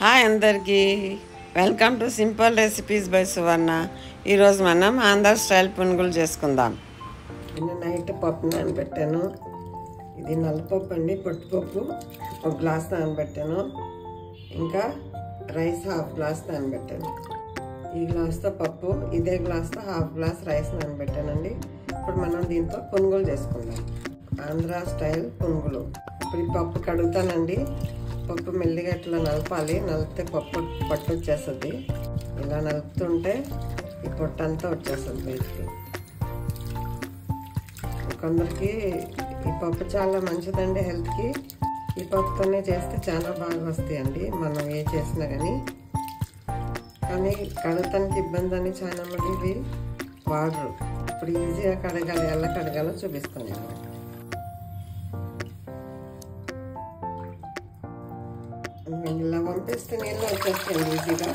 Hi అందరికీ, welcome to simple recipes by Suvarna. ఈరోజు మనం ఆంధ్ర స్టైల్ పునుగులు చేసుకుందాం. నేను నైట్ పప్పు నానబెట్టాను. ఇది నల్లపప్పు అండి, పొట్టుపప్పు ఒక గ్లాస్ నానబెట్టాను. ఇంకా రైస్ హాఫ్ గ్లాస్ నానబెట్టాను. ఈ గ్లాస్తో పప్పు, ఇదే గ్లాస్తో హాఫ్ గ్లాస్ రైస్ నానబెట్టానండి. ఇప్పుడు మనం దీంతో పునుగులు చేసుకుందాం, ఆంధ్ర స్టైల్ పునుగులు. ఇప్పుడు ఈ పప్పు కడుగుతానండి. పప్పు మెల్లిగా ఇట్లా నలపాలి, నలిపితే పప్పు పట్టు వచ్చేస్తుంది. ఇలా నలుపుతుంటే ఈ పొట్టు అంతా వచ్చేస్తుంది బయటికి. కొందరికి ఈ పప్పు చాలా మంచిదండి హెల్త్కి. ఈ పప్పుతోనే చేస్తే చాలా బాగా వస్తాయండి మనం ఏ చేసినా కానీ కడగటానికి ఇబ్బంది అని చాలా మంది ఇవి వాడరు. ఇప్పుడు ఈజీగా కడగాలి, ఎలా కడగాలో చూపిస్తాను. ఇలా పంపిస్తే నీళ్ళు వచ్చేస్తాయి ఈజీగా.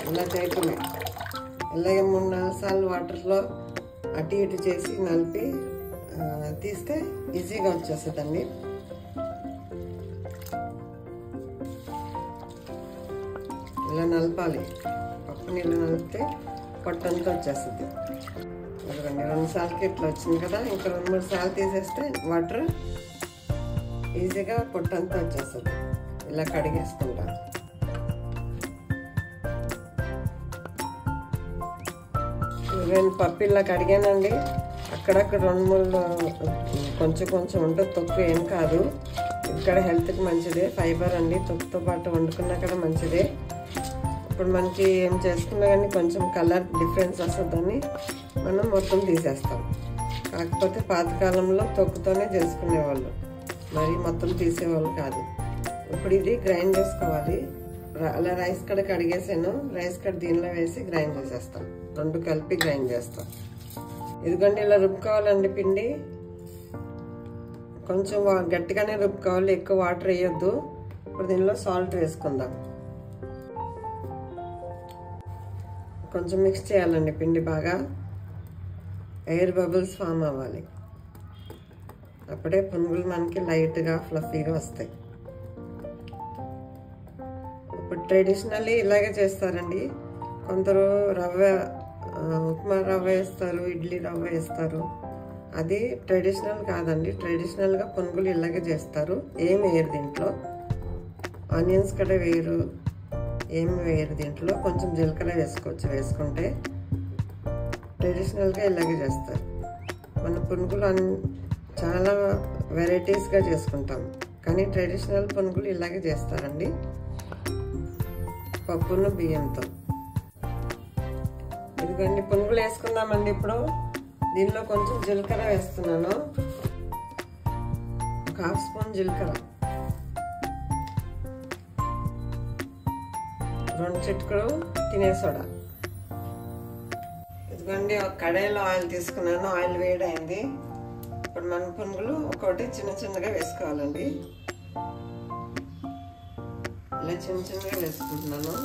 ఇలా చేయటమే. ఇలాగే 3-4 సార్లు వాటర్లో అటు ఇటు చేసి నలిపి తీస్తే ఈజీగా వచ్చేస్తుందండి. ఇలా నలపాలి, పప్పు నీళ్ళు నలిపితే పొట్టంతా వచ్చేస్తుంది. అదిగండి 2 సార్లకి ఇట్లా వచ్చింది కదా, ఇంకా 2-3 సార్లు తీసేస్తే వాటర్ ఈజీగా పొట్టంతా వచ్చేస్తుంది. ఇలా కడిగేసుకుంటా. నేను పప్పు ఇలా కడిగానండి. అక్కడక్కడ 2-3 కొంచెం ఉంటుంది, తొక్కు ఏం కాదు. ఇక్కడ హెల్త్కి మంచిదే, ఫైబర్ అండి. తొక్కుతో పాటు వండుకున్నా కూడా మంచిదే. ఇప్పుడు మనకి ఏం చేసుకున్నా కానీ కొంచెం కలర్ డిఫరెన్స్ వస్తుందని మనం మొత్తం తీసేస్తాం. కాకపోతే పాతకాలంలో తొక్కుతోనే చేసుకునేవాళ్ళు, మరి మొత్తం తీసేవాళ్ళు కాదు. ఇప్పుడు ఇది గ్రైండ్ చేసుకోవాలి. అలా రైస్ కడ కడిగేసాను, రైస్ కడ దీనిలో వేసి గ్రైండ్ చేసేస్తాం. 2 కలిపి గ్రైండ్ చేస్తాం. ఎందుకంటే ఇలా రుబ్బుకోవాలండి పిండి. కొంచెం గట్టిగానే రుబ్బుకోవాలి, ఎక్కువ వాటర్ వేయొద్దు. ఇప్పుడు దీనిలో సాల్ట్ వేసుకుందాం. కొంచెం మిక్స్ చేయాలండి పిండి బాగా. ఎయిర్ బబుల్స్ ఫామ్ అవ్వాలి, అప్పుడే పునుగులు మనకి లైట్గా ఫ్లఫీగా వస్తాయి. ఇప్పుడు ట్రెడిషనల్లీ ఇలాగే చేస్తారండి. కొందరు రవ్వ, ఉప్మా రవ్వ వేస్తారు, ఇడ్లీ రవ్వ వేస్తారు. అది ట్రెడిషనల్ కాదండి. ట్రెడిషనల్గా పునుగులు ఇలాగే చేస్తారు. ఏమి వేయరు దీంట్లో, ఆనియన్స్ కూడా వేయరు, ఏమి వేయరు దీంట్లో. కొంచెం జీలకర్ర వేసుకోవచ్చు, వేసుకుంటే ట్రెడిషనల్గా ఇలాగే చేస్తారు. మన పునుగులు చాలా వెరైటీస్గా చేసుకుంటాం, కానీ ట్రెడిషనల్ పునుగులు ఇలాగే చేస్తారండి, పప్పును బియ్యంతో. ఇదిగోండి పునుగులు వేసుకుందామండి. ఇప్పుడు దీనిలో కొంచెం జీలకర్ర వేస్తున్నాను, ఒక 1/2 స్పూన్ జీలకర్ర, 2 చిటికెలు తినే సోడా. ఇదిగోండి ఒక కడాయిలో ఆయిల్ తీసుకున్నాను, ఆయిల్ వేడైంది. ఇప్పుడు మన పునుగులు ఒకటి చిన్నగా వేసుకోవాలండి. ఇలా చిన్నగా వేసుకుంటున్నాను.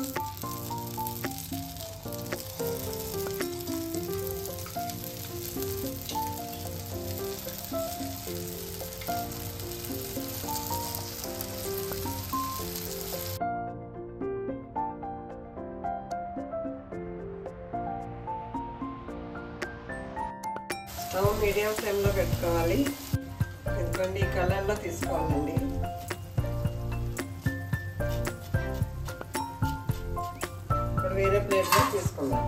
స్టవ్ మీడియం ఫ్లేమ్లో పెట్టుకోవాలి. ఎందుకంటే ఈ కలర్లో తీసుకోవాలండి. ఇప్పుడు వేరే ప్లేట్లో తీసుకుందాం.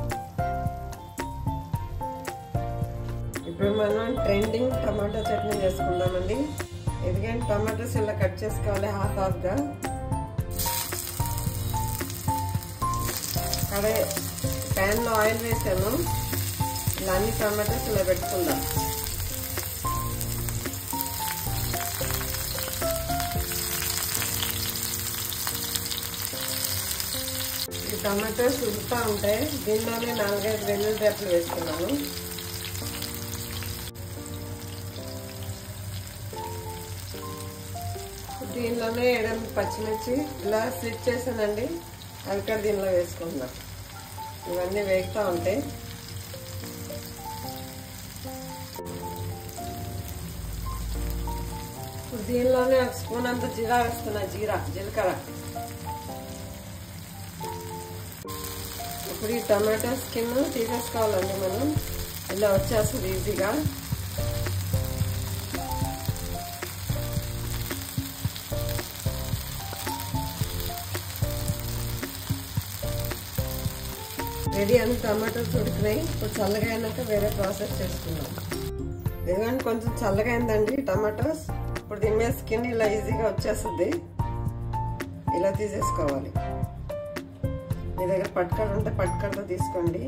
ఇప్పుడు మనం ట్రెండింగ్ టమాటో చట్నీ చేసుకుందామండి. ఎందుకంటే టమాటోస్ ఇలా కట్ చేసుకోవాలి హాఫ్గా. ప్యాన్లో ఆయిల్ వేసాను. ఇలా అన్ని టమాటోస్ ఇలా పెట్టుకుందాం. ఈ టమాటోస్ ఉడుకుతూ ఉంటాయి. దీనిలోనే 4-5 వెల్లుల్లి రెప్పలు వేసుకున్నాను. దీనిలోనే 7 పచ్చిమిర్చి ఇలా స్లిట్ చేసానండి, అవి కూడా దీనిలో వేసుకుంటున్నాం. ఇవన్నీ వేగుతూ ఉంటాయి. దీనిలోనే ఒక స్పూన్ అంత జీరా వేస్తున్నా, జీలకర్ర. ఇప్పుడు ఈ టమాటో స్కిన్ తీసేసుకోవాలండి మనం. ఇలా వచ్చేస్తుంది ఈజీగా. రెడీ అన్ని టమాటోస్ ఉడికినాయి. ఇప్పుడు చల్లగా అయినాక వేరే ప్రాసెస్ చేసుకుందాం. ఎందుకంటే కొంచెం చల్లగా అయిందండి టమాటోస్. ఇప్పుడు దీని మీద స్కిన్ ఇలా ఈజీగా వచ్చేస్తుంది. ఇలా తీసేసుకోవాలి. మీ దగ్గర పట్టుకడ ఉంటే పట్టుకడతో తీసుకోండి.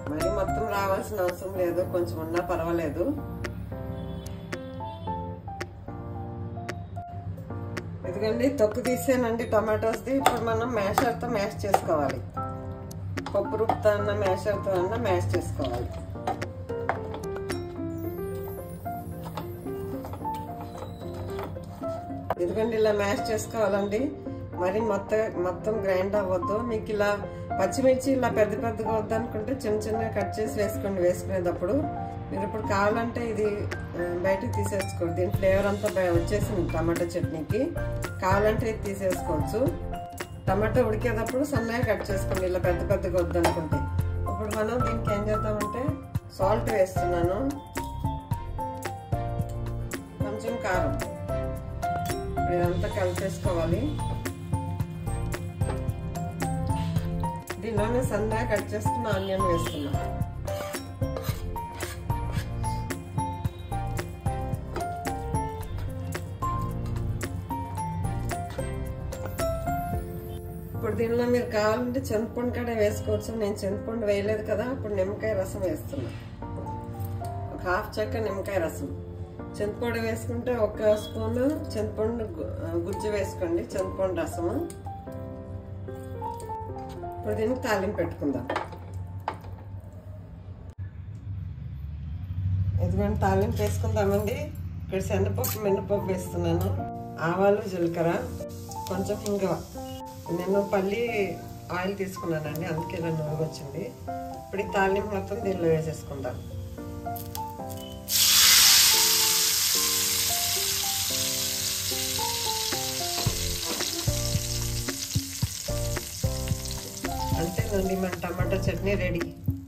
మరి మొత్తం రావాల్సిన అవసరం లేదు, కొంచెం ఉన్నా పర్వాలేదు. ఎందుకంటే తొక్కు తీసేనండి టమాటోస్ది. ఇప్పుడు మనం మ్యాషర్తో మ్యాష్ చేసుకోవాలి. పప్పు రుబ్బుతో అన్న మ్యాషర్తో అన్న మ్యాష్ చేసుకోవాలి. ఎందుకంటే ఇలా మ్యాష్ చేసుకోవాలండి. మరి మొత్తం గ్రైండ్ అవ్వద్దు. మీకు ఇలా పచ్చిమిర్చి ఇలా పెద్దగా వద్దు అనుకుంటే చిన్నగా కట్ చేసి వేసుకోండి వేసుకునేటప్పుడు. మీరు ఇప్పుడు కావాలంటే ఇది బయటకు తీసేసుకోండి. దీని ఫ్లేవర్ అంతా వచ్చేసింది టమాటో చట్నీకి. కావాలంటే ఇది తీసేసుకోవచ్చు. టమాటో ఉడికేటప్పుడు సన్నగా కట్ చేసుకోండి ఇలా పెద్దగా వద్దు అనుకుంటే. ఇప్పుడు మనం దీనికి ఏం చేద్దామంటే సాల్ట్ వేస్తున్నాను, కొంచెం కారం. ఇదంతా కలిపేసుకోవాలి. దీనిలోనే సన్నగా కట్ చేసుకున్న ఆనియన్ వేస్తున్నాం. ఇప్పుడు దీనిలో మీరు కావాలంటే చింతపండు కూడా వేసుకోవచ్చు. నేను చింతపండు వేయలేదు కదా. ఇప్పుడు నిమ్మకాయ రసం వేస్తున్నా. ఒక హాఫ్ చెక్క నిమ్మకాయ రసం. చింతపండు వేసుకుంటే ఒక స్పూన్ చింతపండు గుజ్జు వేసుకోండి, చింతపండు రసము. ఇప్పుడు దీనికి తాలింపు పెట్టుకుందాం. ఎందుకంటే తాలింపు వేసుకుందామండి. ఇక్కడ శనగపప్పు మినపప్పు వేస్తున్నాను, ఆవాలు జీలకర్ర, కొంచెం ఇంగువ. నేను పల్లి ఆయిల్ తీసుకున్నానండి, అందుకే ఇలా నూనె వచ్చింది. ఇప్పుడు ఈ తాలింపు మొత్తం దీనిలో వేసేసుకుందాం. అంతేనండి, మన టమాటా చట్నీ రెడీ.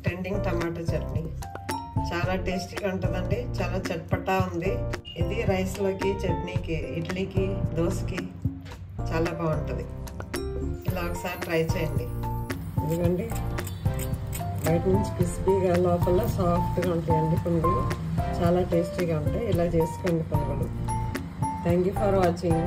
ట్రెండింగ్ టమాటా చట్నీ చాలా టేస్టీగా ఉంటుందండి. చాలా చట్పటా ఉంది. ఇది రైస్లోకి, చట్నీకి, ఇడ్లీకి, దోశకి చాలా బాగుంటుంది. ఇలా ఒకసారి ట్రై చేయండి. ఎందుకండి బయట నుంచి క్రిస్పీగా, లోపల సాఫ్ట్గా ఉంటాయండి పునుగులు. చాలా టేస్టీగా ఉంటాయి. ఇలా చేసుకోండి పునుగులు. Thank you for watching.